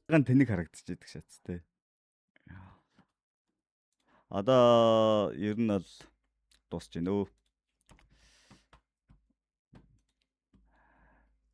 тэнэг харагдчихэйдэг шатс те. Одоо ер нь бол дуусч гинэ өө.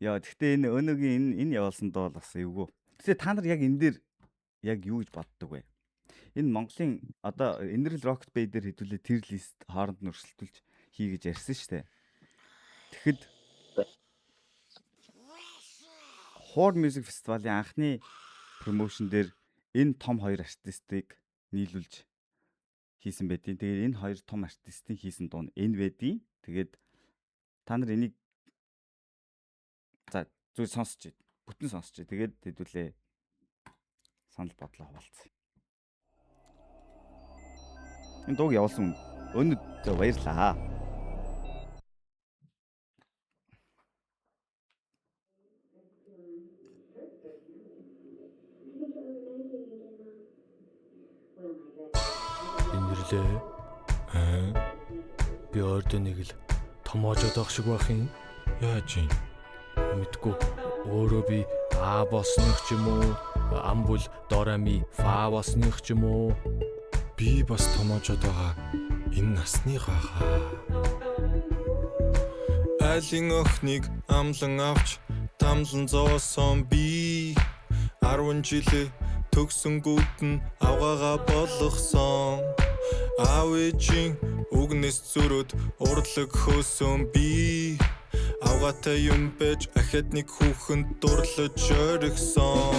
Яа гэхдээ энэ өнөөгийн энэ явуулсандаа бол бас эвгүй. Гэхдээ та нар яг энэ дээр яг юу гэж боддог вэ? Энэ Монголын одоо Inner Rocket Bay дээр хэдүүлээ тэр лист хооронд нь өрсөлдүүлж хий гэж ярьсан шүү дээ. Тэгэхэд Horde Music Festival-ийн анхны промошн дээр энэ том хоёр артистыг нийлүүлж хийсэн байдیں۔ Тэгээд энэ хоёр том артистын хийсэн дуу нь энэ байдیں۔ Тэгээд та нар энийг за зүг сонсч байна. Бүтэн сонсч байна. Тэгээд хэдүүлээ санал бодлоо хаваалцъя. Энэ дууг явуулсан өнөд баярлаа. Инэрлээ. Би орд нэг л томоожод ах шиг байх юм. Яаж юм? Мэдгүй. Өөрөө би А болсных ч юм уу? Амбул дорами фа болсных ч юм уу? Би бас томоожод байгаа. Энэ насных байхаа. Айлын охиныг амлан авч тамлан зоосон би 10 жилээ төгсөнгүүд нь авгаага болгосон. Аав ээжийн үгнээс зөрөөд урлаг хөөсөн би авгаатай юм байж ахад нэг хүүхэнд дурлаж орхисон.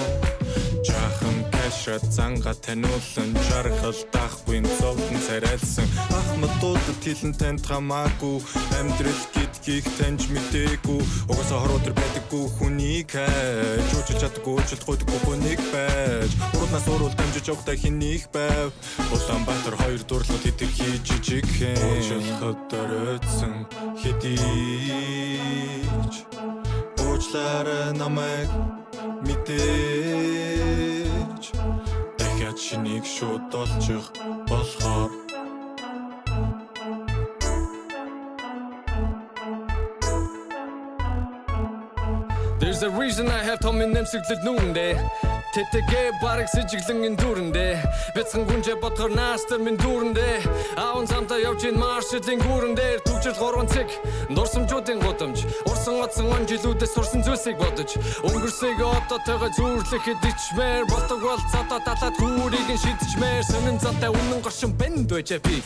Жахан кашра занга таниулан жаргал даахгүй зовлон царайлсан ахмадуудад хэлэн танд хамаагүй амьдрал гэдгийг таньж мэдээгүй угаасаа хорвотор байдаггүй хүнийг хайж уучлж чаддаггүй уучлахгүй хүнийг байж урднаас уруул дамжиж явахдаа хэнийг байв Улаанбаатар хоёр дурлал хэтэрхий жижиг хэн уучлахад дөрөөдсөн хэдийч уучлаарай намайг мэдээж дахиад шинийг шууд олчих болохоор There's a reason I have том нэмсэглэл нүндээ Тэтэгэ бараг сэжиглэн дүүрэндээ Бяцхан гүнжээ бодгор наастар минь дүүрэндээ Аавн замтаа явж ин маршлийн гүүрэндээ Түгжил 3 цаг дурсамжуудын гудамж Урсан оцсон он жилүүдээс сурсан зүйлсийг бодож Өнгөрсөйг одоотойгоо зүүрлэхэд ичмээр Болдог бол цодоо талаад хүүрийг нь шидчмээр Сонин зантай үнэн горшин бэнд байжаа би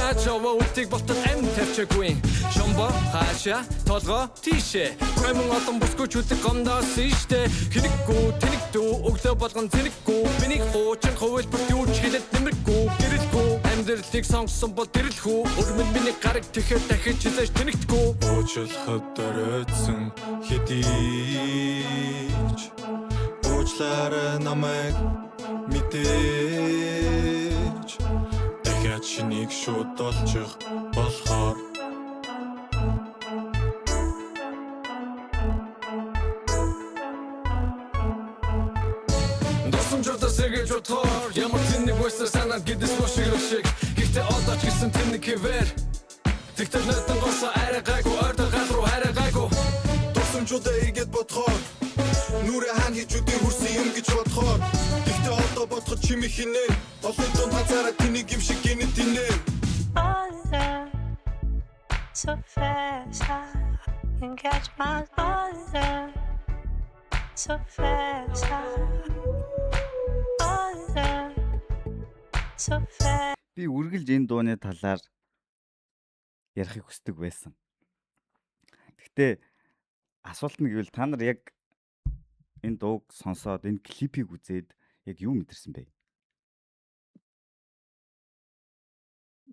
Яаж овоо үлтийг болтод амт тавьчаагүй Шомбо хаашаа толгоо тийшээ Гэмэн олон бүсгүүчүүдийг гомдоос ийштэй Хэрэггүй тэнэгдүү өглөө болгон зэрэггүй Бинийг хуучин хувилбарт юу ч хэлээд нэмэргүй Гэрэлгүй амьдралыг сонгосон бол дэрэлхүү Өрмөн миний гарыг тэхээр дахиж хизээж тэнэгдэхгүй уучлахад дөрөөдсөн хэдийч уучлаарай намайг мэдээж дахиад шинийг шууд олчих болохоор Дурсамжуудаа сэргээж утгаар Ямар тэнэг байсаар санаад гэдээс мошиграх шиг Гэхдээ одоо ч гэсэн тэнэг хэвээр Тэгтэл нөтөн госоо арай гайгүй Ордоо гал руу харай гайгүй дурсамжуудаа эргээд бодохоор нүрэ хаан хийж үдээ хүрсэн юм гэж бодохоор гэхдээ одоо бодоход чимээ хинэ олон дунд хазаараа тэнийг юм шиг гинэ тинэ So fast, I can catch my order. So fast, order. So fast. Би үргэлж энэ дууны талаар ярихыг хүсдэг байсан. Гэхдээ асуулт нь гэвэл та нар яг энэ дууг сонсоод энэ клипийг үзээд яг юу мэдэрсэн бэ?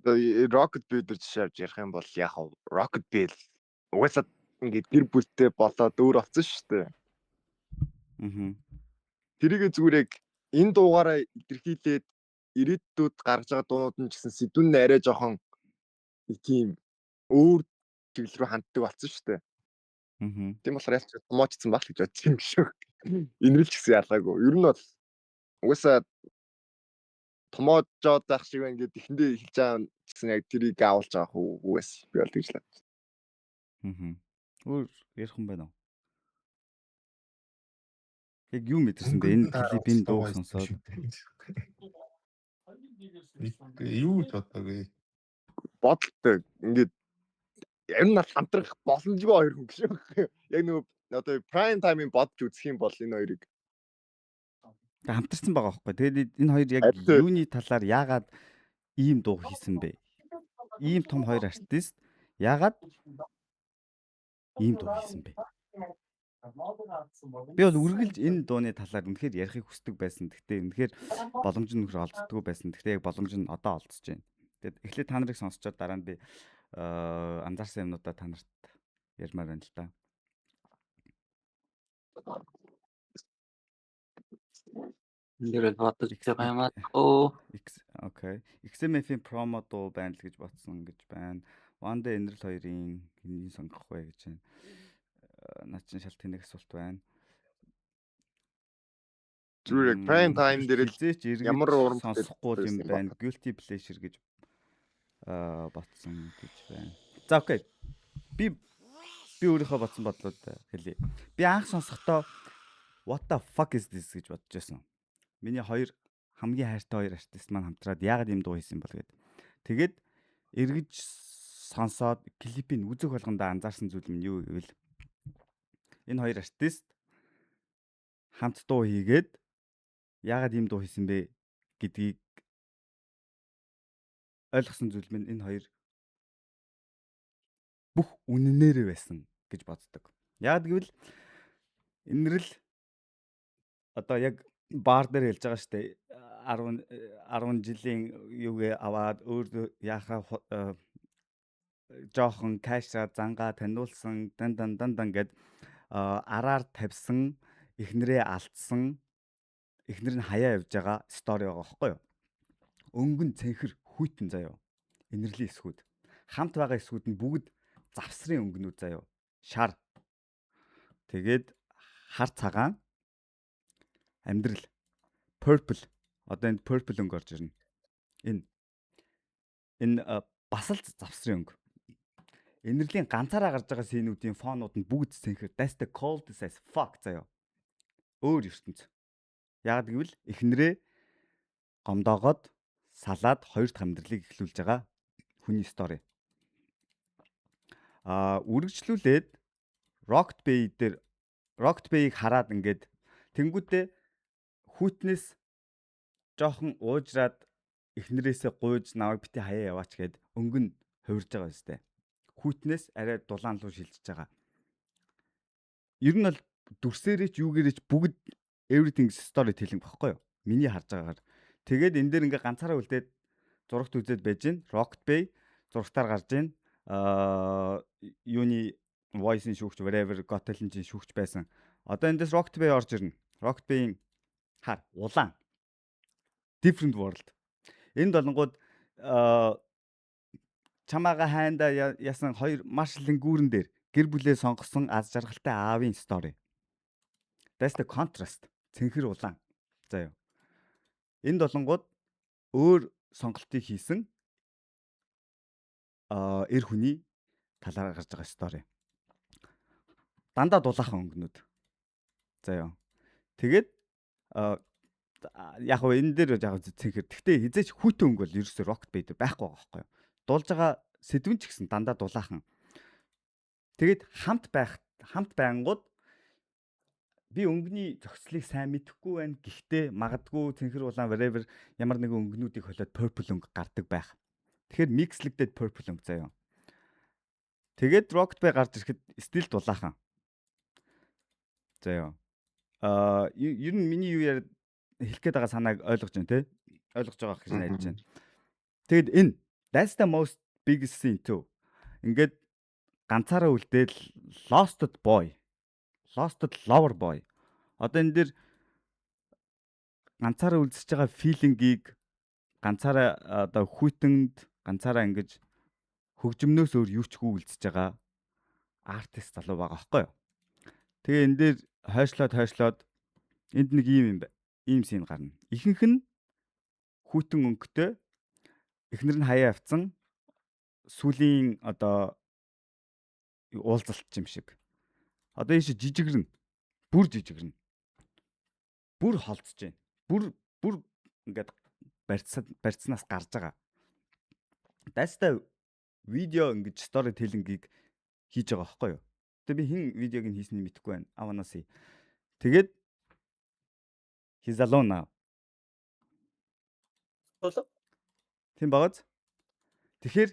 Rocket Bay дээр жишээ авч ярих юм бол яг Rocket Bay угаасаа ингээд гэр бүлтэй болоод өөр болсон шүү дээ. Тэрийгэ зүгээр яг энэ дуугаараа илэрхийлээд ирээдүйд гаргаж байгаа дуунууд нь ч гэсэн сэдвэн нь арай жоохон нэг тийм өөр чиглэл рүү ханддаг болсон шүү дээ. Тийм болохоор ялч томоочсон баг гэж бодчих юм шүү. Инрэл ч гэсэн ялгаагүй. Ер нь бол угаасаа томоожоод байх шиг байна гэдэг ихэндээ хэлж байгаа гэсэн яг тэрийг авалж байгаа хүүгээс би бол гэж лээ. Өөр ярих юм байна уу? Яг юу мэдэрсэн бэ? Энэ клипийн дууг сонсоод юу ч бодоогүй. Бодолтой. Ингээд ер нь хамтрах боломжгүй хоёр хүн гэж байна. Яг нөгөө одоо prime time-ын бодж үзэх юм бол энэ хоёрыг хамтарсан байгаа байхгүй. Тэгээд энэ хоёр яг Харин- юуны талаар яагаад ийм дуу хийсэн бэ? Ийм том хоёр артист яагаад ийм дуу хийсэн бэ? Би бол үргэлж энэ дууны талаар үнэхээр ярихыг хүсдэг байсан. Гэхдээ үнэхээр боломж нь нөхөр олддгүй байсан. Гэхдээ яг боломж нь одоо олдсож байна. Тэгээд эхлээд та нарыг сонсчоод дараа нь би анзаарсан юмнуудаа та нарт ярмаар байна л да. Нэрэл бодож байгаа юм аа. Оо. Окей. XMF-ийн промо дуу байна л гэж бодсон гэж байна. One Day Энэрл хоёрын хэнийг сонгох вэ гэж байна. Наад чинь шал тэнэг асуулт байна. зүгээр яг prime time дээр л хизээч ямар эргэж урамтай сонсохгүй юм байсан байна. байна. Guilty pleasure гэж батсан гэж байна. За окей. Би өөрийнхөө батсан бодлоод хэлье. Би анх сонсохдоо what the fuck is this гэж бодож байсан. Миний хамгийн хайртай хоёр артист маань хамтраад яагаад ийм дуу хийсэн бол гээд. Тэгээд эргэж сонсоод клипийн үзэг болгондоо анзаарсан зүйл нь юу гэвэл энэ хоёр артист хамт дуу хийгээд яагаад ийм дуу хийсэн бэ гэдгийг ойлгосон зүйл минь энэ хоёр бүх үнэнээрээ байсан гэж боддог. Яагаад гэвэл энэрл одоо яг баар дээр хэлж байгаа штэ 10 жилийн юугээ аваад өөр яхаа жоохон кашра зангаа таниулсан дан гэд араар тавьсан эхнэрээ алдсан эхнэр нь хаяа явж байгаа стори байгаа байхгүй юу? Өнгөн цэнхэр хүйтэн заяо. Энэрлийн эсгүүд. Хамт байгаа эсгүүд нь бүгд завсрын өнгөнүүд заяо. Шар. Тэгээд хар цагаан амьдрал purple. Одоо энд purple өнгө орж ирнэ. Энэ бас л завсрын өнгө. Энэрлийн ганцаараа гарч байгаа сценүүдийн фонууд нь бүгд цэнхэр. That's the coldest as fuck заяо. Өөр ертөнц. Яг гэвэл эхнэрээ гомдоогоод салаад хоёр дахь амьдралыг эхлүүлж байгаа хүний стори. Үргэлжлүүлээд Rocket Bay-ийг хараад ингээд тэнгуүтээ хүйтнээс жоохон уужраад эхнэрээсээ гуйж наваг бити хаяа яваач гэд өнгөн хувирж байгаа өстэй. Хүйтнээс арай дулаан руу шилжиж байгаа. Ер нь бол дүрсээрээч юугээрээч бүгд everything storytelling багхгүй юу? Миний харж байгаагаар. Тэгээд энэ дээр ингээ ганцаараа үлдээд зурагт үзээд байж гин. Rocket Bay зурагтаар гарч гин. Юуны voice-ийн шүүгч whatever Got Talent-ийн шүүгч байсан. Одоо эндээс Rocket Bay орж ирнэ. Rocket Bay-ийн хар улаан. Different world. Энд болонгууд чамаага хайнда ясан хоёр маршлын гүүрэн дээр гэр бүлээ сонгосон аз жаргалтай аавын стори. That's the contrast. Цэнхэр улаан. За юу. Энд болонгууд өөр сонголтыг хийсэн эр хүний талаар гарч байгаа стори. Дандаа дулаахан өнгөнүүд. За юу. Тэгээд яг энэ дээр яг цэнхэр. Гэхдээ хизээч хүйтэн өнгө бол ерөөсөө Rocket Bay дээр байхгүй байгаа байхгүй юу? Дулж байгаа сэдвэн ч гэсэн дандаа дулаахан. Тэгээд хамт байнгут би өнгөний зохицлыг сайн мэдэхгүй байна. Гэхдээ магадгүй цэнхэр улаан whatever ямар нэгэн өнгөнүүдийг холиод purple өнгө гардаг байх. Тэгэхээр mixлэгдээд purple өнгө заяа. Тэгээд Rocket Bay гарч ирэхэд still дулаахан. Заяа. Ер нь миний юу яриад хэлэх гээд байгаа санааг ойлгож байна те. Ойлгож байгаа гэж найдаж байна. Тэгэд энэ that's the most biggest scene too. Ингээд ганцаараа үлдээл lost lover boy. Одоо энэ дэр ганцаараа үлдсэж байгаа feeling-ийг ганцаараа одоо хүйтэнд ганцаараа ингэж хөгжмнөөс өөр юу ч үлдсэж байгаа артист залуу байгаа байхгүй юу. Тэгээ энэ дээр хойшлоод энд нэг ийм scene гарна. Ихэнх нь хүйтэн өнгөтэй эхнэр нь хаяа авцсан сүлийн одоо уулзалт юм шиг. Одоо ийш жижигэрнэ. Бүр жижигэрнэ. бүр холдож байна. Бүр ингээд барьцнаас гарч байгаа. Даста видео ингэж стори теллингийг хийж байгаа байхгүй юу? Тэгээ би хин видеог нь хийснийг мэдэхгүй байна. Аванаси. Тэгээд he's alone now. Тийм багаз. Тэгэхээр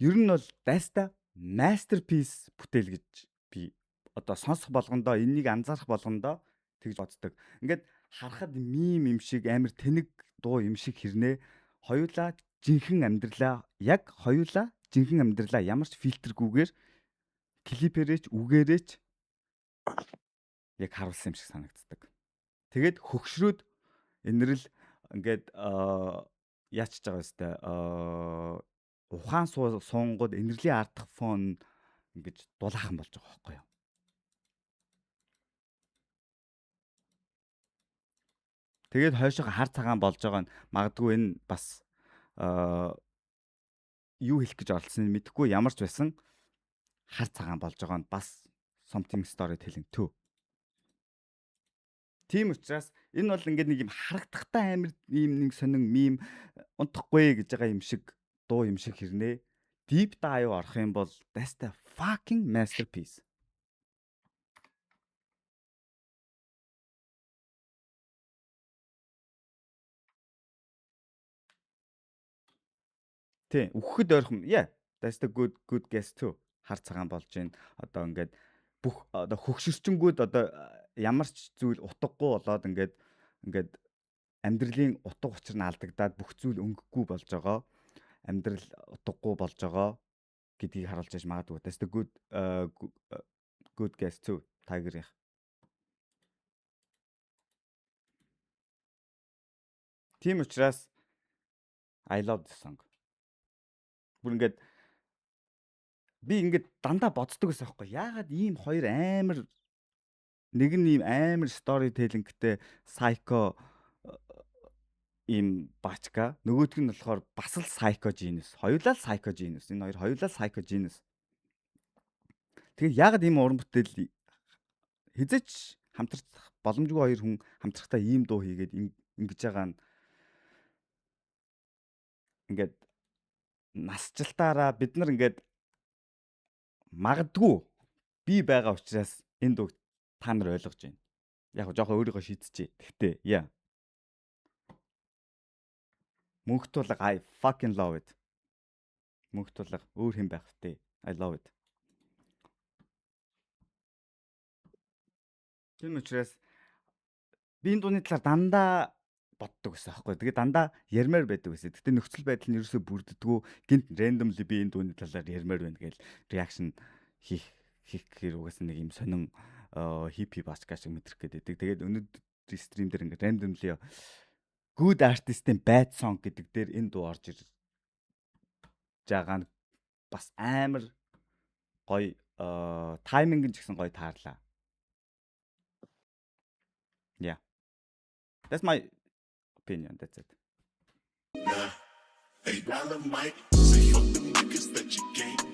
ер нь бол даста masterpiece бүтээл гэж би одоо сонсох болгондоо энэнийг анзаарах болгондоо тэгж боддог. Ингээд харахад мим юм шиг амар тэнэг дуу юм шиг хэрнээ хоёулаа жинхэнэ амьдралаа ямар ч фильтргүйгээр клипэрээч үгээрээч яг харуулсан юм шиг санагддаг. Тэгээд хөгшрөөд энэрл ингээд яачж байгаа өстэй ухаан суунгууд энерлийн ардах фон ингэж дулаахан болж байгаа байхгүй юу? Тэгээд хойшоо хар цагаан болж байгаа нь магадгүй энэ бас юу хэлэх гэж оролцсон мэдэхгүй ямар ч байсан хар цагаан болж байгаа нь бас something storytelling too. Тийм учраас энэ бол ингээд нэг юм харагдахтай амар ийм нэг сонин мим унтахгүй гэж байгаа юм шиг дуу юм шиг хэрнээ deep dive орох юм бол that's the fucking masterpiece. Тэ үхэхэд ойрхон that's the good guess too. Хар цагаан болж байна. Одоо ингээд бүх одоо хөгшөрчөнгүүд одоо ямар ч зүйл утгагүй болоод ингээд амьдралын утга учир нь алдагдаад бүх зүйл өнгөхгүй болж байгаа. Амьдрал утгагүй болж байгаа гэдгийг харуулж яж магадгүй. That's the good guess too. Tiger-ийн. Тийм учраас I love this song. Бүр ингээд би ингээд дандаа боддог гэсэн аахгүй. Яагаад ийм хоёр амар нэг нь ийм амар storytelling-тэй psycho ийм бачка, нөгөөдг нь болохоор бас л psycho genius. Хоёулаа л psycho genius. Энэ хоёр хоёулаа psycho genius. Тэгэхээр яагаад ийм уран бүтээл хизээч хамтарч боломжгүй хоёр хүн хамтрахтаа ийм дуу хийгээд ингэж байгаа нь ингээд насжилтаараа бид нар ингээд магадгүй би байгаа учраас энэ дуу та нар ойлгож байна. Яг жоохон өөрийгөө шийдчихье. Гэхдээ мөнх тулга I fucking love it. Мөнх тулга өөр хэм байх вэ? I love it. Тийм учраас би энэ дууны талаар дандаа боддог гэсэн аахгүй. Тэгээ дандаа ярмаар байдаг гэсэн. Гэтэ нөхцөл байдал нь ерөөсөө бүрддэггүй. Гинт randomly би энэ дууны талаар ярмаар байна гэж reaction хийх гэхээр угаасаа нэг юм сонин хипи бачка шиг мэдрэх гэдэг. Тэгээд өнөөдөр стрим дээр ингээд randomly good artist-ийн bad song гэдэг дээр энэ дуу орж ирж байгаа нь бас амар гоё тайминг нь ч гэсэн гоё таарлаа. Yeah. That's my opinion. That's it. $8 mic, say fuck them niggas that you can't